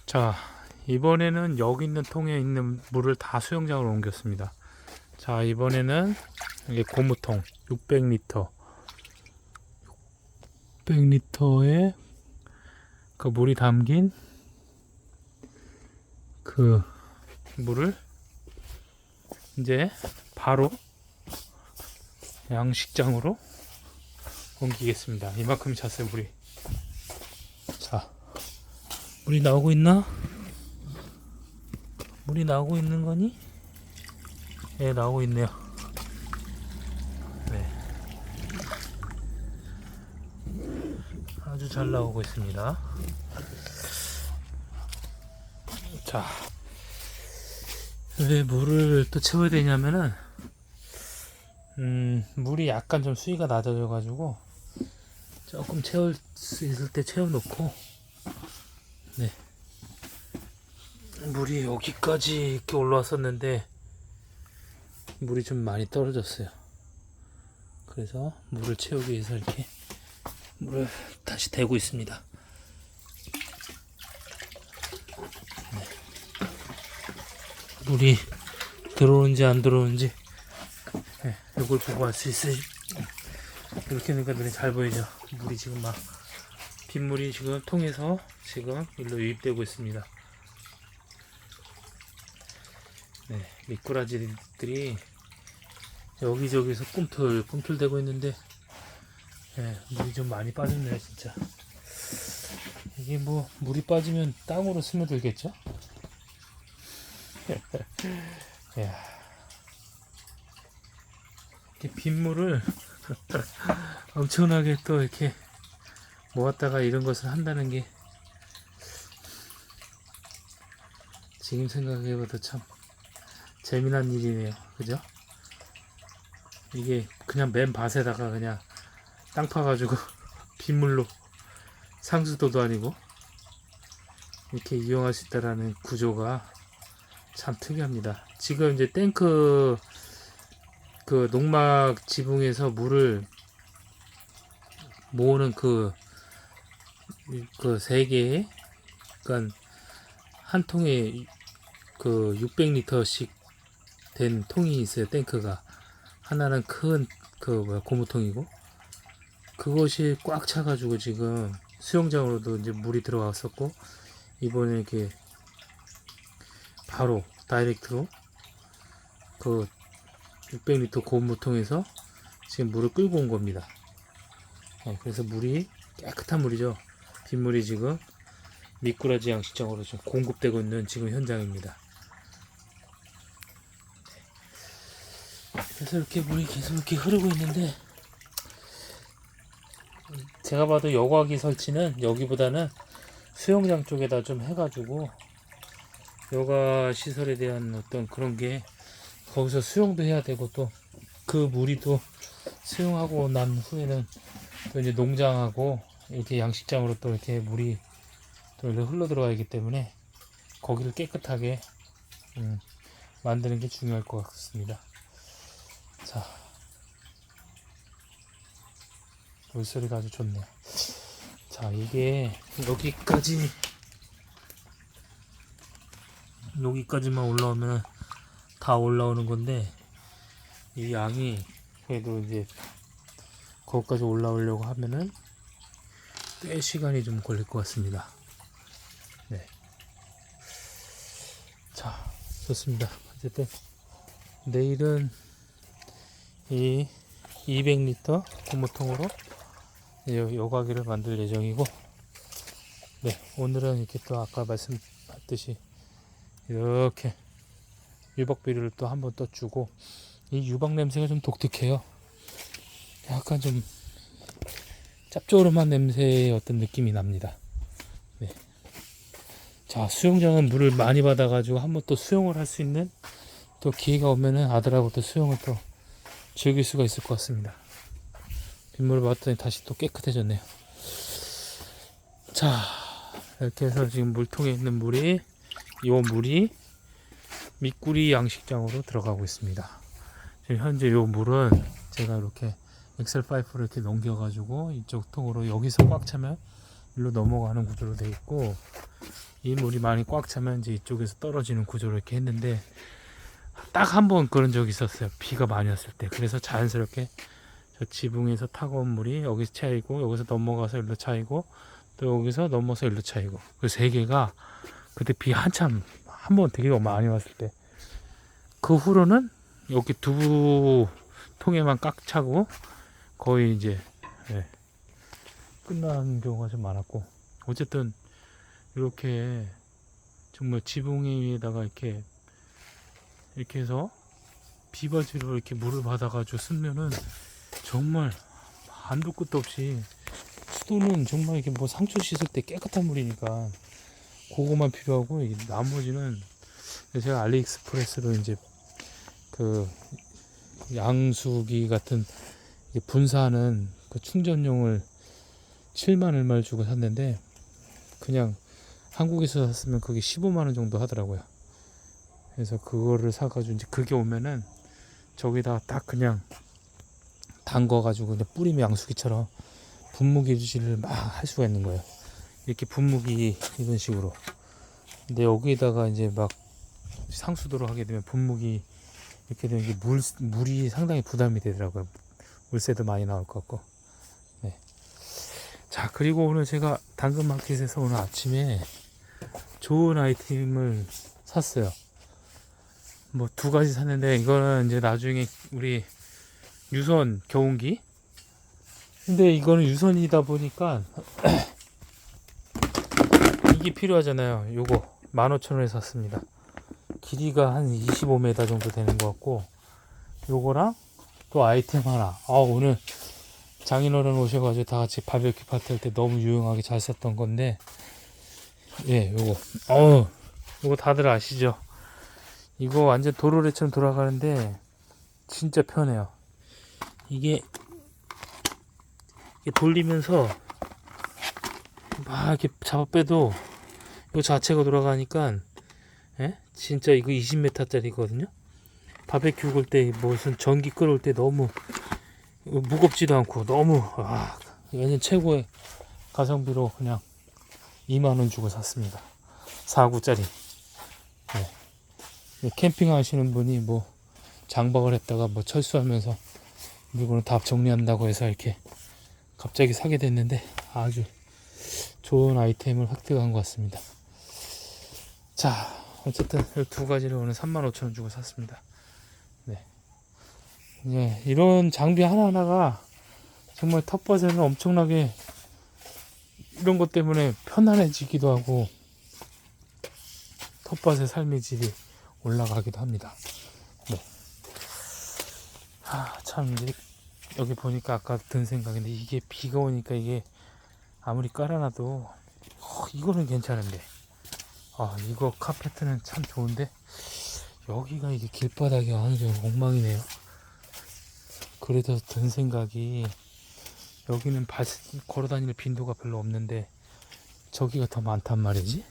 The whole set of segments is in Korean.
자, 이번에는 여기 있는 통에 있는 물을 다 수영장으로 옮겼습니다. 자, 이번에는 이게 고무통 600리터 600리터에 그 물이 담긴 그 물을 이제 바로 양식장으로 옮기겠습니다. 이만큼 찼어요, 물이. 자, 물이 나오고 있나? 물이 나오고 있는 거니? 네, 나오고 있네요. 네. 아주 잘 나오고 있습니다. 자, 왜 물을 또 채워야 되냐면은, 물이 약간 좀 수위가 낮아져가지고, 조금 채울 수 있을 때 채워놓고, 네. 물이 여기까지 이렇게 올라왔었는데, 물이 좀 많이 떨어졌어요. 그래서 물을 채우기 위해서 이렇게 물을 다시 대고 있습니다. 네. 물이 들어오는지 안 들어오는지, 네, 이걸 보고 알 수 있어요. 이렇게 하니까 눈에 잘 보이죠. 물이 지금 막 빗물이 지금 통해서 지금 일로 유입되고 있습니다. 네, 미꾸라지들이 여기저기서 꿈틀꿈틀대고 있는데, 네, 물이 좀 많이 빠졌네요, 진짜. 이게 뭐 물이 빠지면 땅으로 스며들겠죠? 야, 이렇게 빗물을 엄청나게 또 이렇게 모았다가 이런 것을 한다는 게 지금 생각해봐도 참 재미난 일이네요. 그죠? 이게 그냥 맨 밭에다가 그냥 땅 파가지고 빗물로, 상수도도 아니고 이렇게 이용할 수 있다라는 구조가 참 특이합니다. 지금 이제 탱크 그 농막 지붕에서 물을 모으는 그 세 개의, 그러니까 한 통에 그 600리터씩 된 통이 있어요. 탱크가 하나는 큰 그 고무통이고, 그것이 꽉 차가지고 지금 수영장으로도 이제 물이 들어왔었고, 이번에 이렇게 바로 다이렉트로 그 600리터 고무통에서 지금 물을 끌고 온 겁니다. 그래서 물이 깨끗한 물이죠. 빗물이 지금 미꾸라지 양식장으로 좀 공급되고 있는 지금 현장입니다. 그래서 이렇게 물이 계속 이렇게 흐르고 있는데, 제가 봐도 여과기 설치는 여기보다는 수영장 쪽에다 좀 해가지고 여가 시설에 대한 어떤 그런 게, 거기서 수영도 해야 되고, 또 그 물이 또 수영하고 난 후에는 또 이제 농장하고 이렇게 양식장으로 또 이렇게 물이 또 이렇게 흘러 들어가기 때문에 거기를 깨끗하게 만드는 게 중요할 것 같습니다. 자, 물소리가 아주 좋네요. 자, 이게 여기까지만 올라오면 다 올라오는 건데, 이 양이 그래도 이제 거기까지 올라오려고 하면은 꽤 시간이 좀 걸릴 것 같습니다. 네. 자, 좋습니다. 어쨌든 내일은 이 200리터 고무통으로 여과기를 만들 예정이고, 네, 오늘은 이렇게 또 아까 말씀드렸듯이 이렇게 유박비료를 또 한번 떠주고, 이 유박 냄새가 좀 독특해요. 약간 좀 짭조름한 냄새의 어떤 느낌이 납니다. 네. 자, 수영장은 물을 많이 받아가지고 한번 또 수영을 할 수 있는 또 기회가 오면은 아들하고 또 수영을 또 즐길 수가 있을 것 같습니다. 빗물을 봤더니 다시 또 깨끗해졌네요. 자, 이렇게 해서 지금 물통에 있는 물이 미꾸리 양식장으로 들어가고 있습니다. 지금 현재 이 물은 제가 이렇게 엑셀 파이프를 이렇게 넘겨가지고 이쪽 통으로, 여기서 꽉 차면 일로 넘어가는 구조로 되어 있고, 이 물이 많이 꽉 차면 이제 이쪽에서 떨어지는 구조로 이렇게 했는데, 딱 한 번 그런 적이 있었어요. 비가 많이 왔을 때. 그래서 자연스럽게 저 지붕에서 타고 온 물이 여기서 차이고, 여기서 넘어가서 일로 차이고, 또 여기서 넘어서 일로 차이고, 그 세 개가 그때 비 한참 한 번 되게 많이 왔을 때, 그 후로는 여기 두 통에만 꽉 차고 거의 이제 끝나는 경우가 좀 많았고, 어쨌든 이렇게 정말 지붕 위에다가 이렇게 해서 비바지로 이렇게 물을 받아가지고 쓰면은 정말 한도 끝도 없이, 수도는 정말 이렇게 뭐 상추 씻을 때 깨끗한 물이니까 그거만 필요하고, 나머지는 제가 알리익스프레스로 이제 그 양수기 같은 분사하는 그 충전용을 7만 얼마를 주고 샀는데, 그냥 한국에서 샀으면 그게 15만 원 정도 하더라고요. 그래서 그거를 사가지고 이제 그게 오면은 저기다 딱 그냥 담궈가지고 그냥 뿌리면 양수기처럼 분무기 유지를 막 할 수가 있는 거예요. 이렇게 분무기 이런 식으로. 근데 여기에다가 이제 막 상수도로 하게 되면 분무기 이렇게 되면 이게 물이 상당히 부담이 되더라고요. 물세도 많이 나올 것 같고. 네. 자, 그리고 오늘 제가 당근마켓에서 오늘 아침에 좋은 아이템을 샀어요. 뭐 두 가지 샀는데, 이거는 이제 나중에 우리 유선 경운기. 근데 이거는 유선이다 보니까 이게 필요하잖아요. 요거 15,000원에 샀습니다. 길이가 한 25m 정도 되는 것 같고, 요거랑 또 아이템 하나. 오늘 장인어른 오셔가지고 다 같이 바베큐 파티 할 때 너무 유용하게 잘 썼던 건데, 요거 다들 아시죠? 이거 완전 도로래처럼 돌아가는데 진짜 편해요. 이게 돌리면서 막 이렇게 잡아 빼도 이 자체가 돌아가니까, 진짜 이거 20m짜리거든요. 바베큐 구울 때 무슨 전기 끓을 때 너무 무겁지도 않고, 너무 완전 최고의 가성비로 그냥 2만 원 주고 샀습니다. 4구짜리. 캠핑 하시는 분이 뭐 장박을 했다가 뭐 철수하면서 물건을 다 정리한다고 해서 이렇게 갑자기 사게 됐는데, 아주 좋은 아이템을 획득한 것 같습니다. 자, 어쨌든 이 두 가지를 오늘 35,000원 주고 샀습니다. 이런 장비 하나하나가 정말 텃밭에는 엄청나게 이런 것 때문에 편안해지기도 하고, 텃밭의 삶의 질이 올라가기도 합니다. 참, 여기 보니까 아까 든 생각인데, 이게 비가 오니까 이게 아무리 깔아놔도 이거는 괜찮은데, 이거 카페트는 참 좋은데, 여기가 이게 길바닥이 어느 정도 엉망이네요. 그래서 든 생각이, 여기는 걸어다니는 빈도가 별로 없는데 저기가 더 많단 말이지.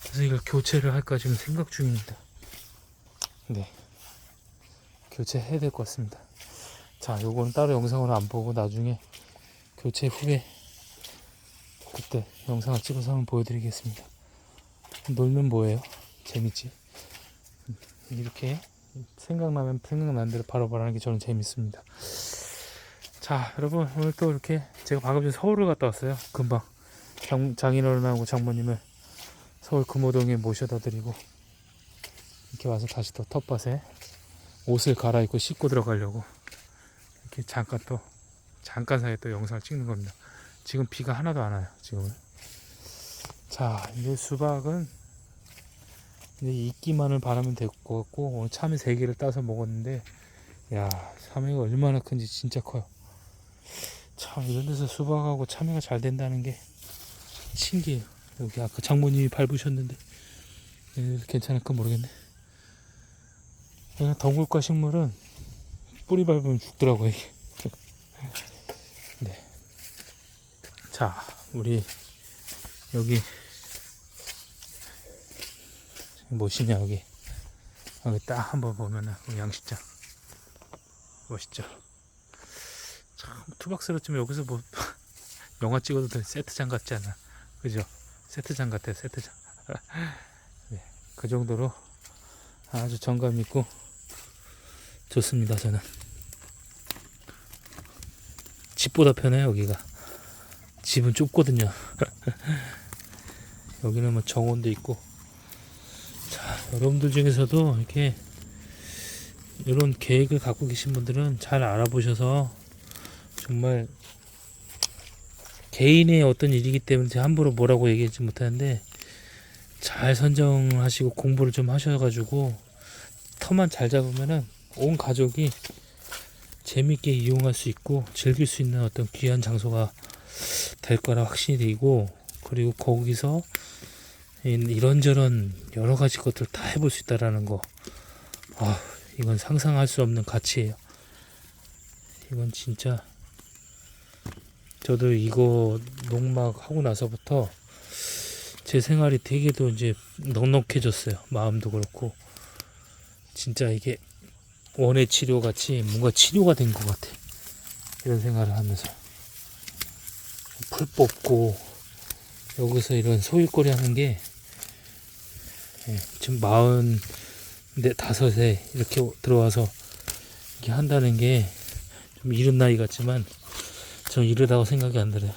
그래서 이걸 교체를 할까 지금 생각 중입니다. 교체해야 될 것 같습니다. 자, 요거는 따로 영상으로 안 보고 나중에 교체 후에 그때 영상을 찍어서 한번 보여드리겠습니다. 놀면 뭐예요? 재밌지. 이렇게 생각나면 생각난 대로 바로바로 하는 게 저는 재밌습니다. 자, 여러분, 오늘 또 이렇게 제가 방금 전에 서울을 갔다 왔어요. 금방 장인어른하고 장모님을 서울 금호동에 모셔다 드리고, 이렇게 와서 다시 또 텃밭에 옷을 갈아입고 씻고 들어가려고 이렇게 잠깐 사이에 또 영상을 찍는 겁니다. 지금 비가 하나도 안 와요, 지금은. 자, 이제 수박은 이제 익기만을 바라면 될 것 같고, 오늘 참외 3개를 따서 먹었는데, 야, 참외가 얼마나 큰지 진짜 커요. 참, 이런 데서 수박하고 참외가 잘 된다는 게 신기해요. 여기 아까 장모님이 밟으셨는데 괜찮을까 모르겠네. 그냥 덩굴과 식물은 뿌리 밟으면 죽더라고요, 이게. 자, 우리 여기 멋있냐, 여기 딱 한번 보면은 양식장 멋있죠. 참 투박스럽지만 여기서 뭐 영화 찍어도 될 세트장 같지 않아? 그죠? 세트장 같아, 세트장. 네, 그 정도로 아주 정감 있고 좋습니다. 저는 집보다 편해요. 여기가 집은 좁거든요. 여기는 뭐 정원도 있고. 자, 여러분들 중에서도 이렇게 이런 계획을 갖고 계신 분들은 잘 알아보셔서, 정말 개인의 어떤 일이기 때문에 제가 함부로 뭐라고 얘기하지 못하는데, 잘 선정하시고 공부를 좀 하셔가지고 터만 잘 잡으면은 온 가족이 재밌게 이용할 수 있고 즐길 수 있는 어떤 귀한 장소가 될 거라 확신이 되고, 그리고 거기서 이런저런 여러 가지 것들 다 해볼 수 있다라는 거, 이건 상상할 수 없는 가치예요. 이건 진짜 저도 이거 농막 하고 나서부터 제 생활이 되게도 이제 넉넉해졌어요. 마음도 그렇고 진짜 이게 원예 치료 같이 뭔가 치료가 된 것 같아. 이런 생활을 하면서 풀 뽑고 여기서 이런 소일거리 하는 게, 지금 45에 이렇게 들어와서 이렇게 한다는 게 좀 이른 나이 같지만 전 이르다고 생각이 안 들어요.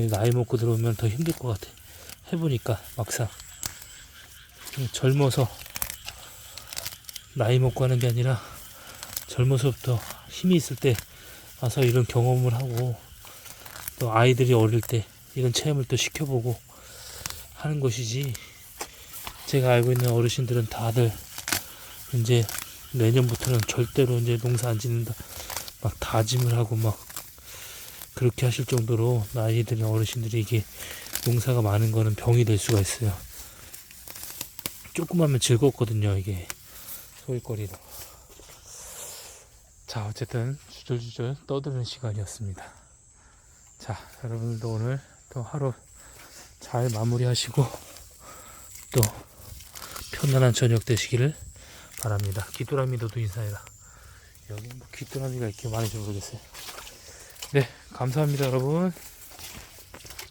나이 먹고 들어오면 더 힘들 것 같아. 해보니까 막상 젊어서 나이 먹고 하는 게 아니라 젊어서부터 힘이 있을 때 와서 이런 경험을 하고, 또 아이들이 어릴 때 이런 체험을 또 시켜보고 하는 것이지, 제가 알고 있는 어르신들은 다들 이제 내년부터는 절대로 이제 농사 안 짓는다 막 다짐을 하고 막 그렇게 하실 정도로 나이 드는 어르신들이 이게 농사가 많은 거는 병이 될 수가 있어요. 조금 하면 즐겁거든요, 이게 소일거리로. 자, 어쨌든 주절주절 떠드는 시간이었습니다. 자, 여러분들도 오늘 또 하루 잘 마무리하시고 또 편안한 저녁 되시기를 바랍니다. 귀뚜라미 너도 인사해라. 여기 뭐 귀뚜라미가 이렇게 많은지 모르겠어요. 네, 감사합니다, 여러분.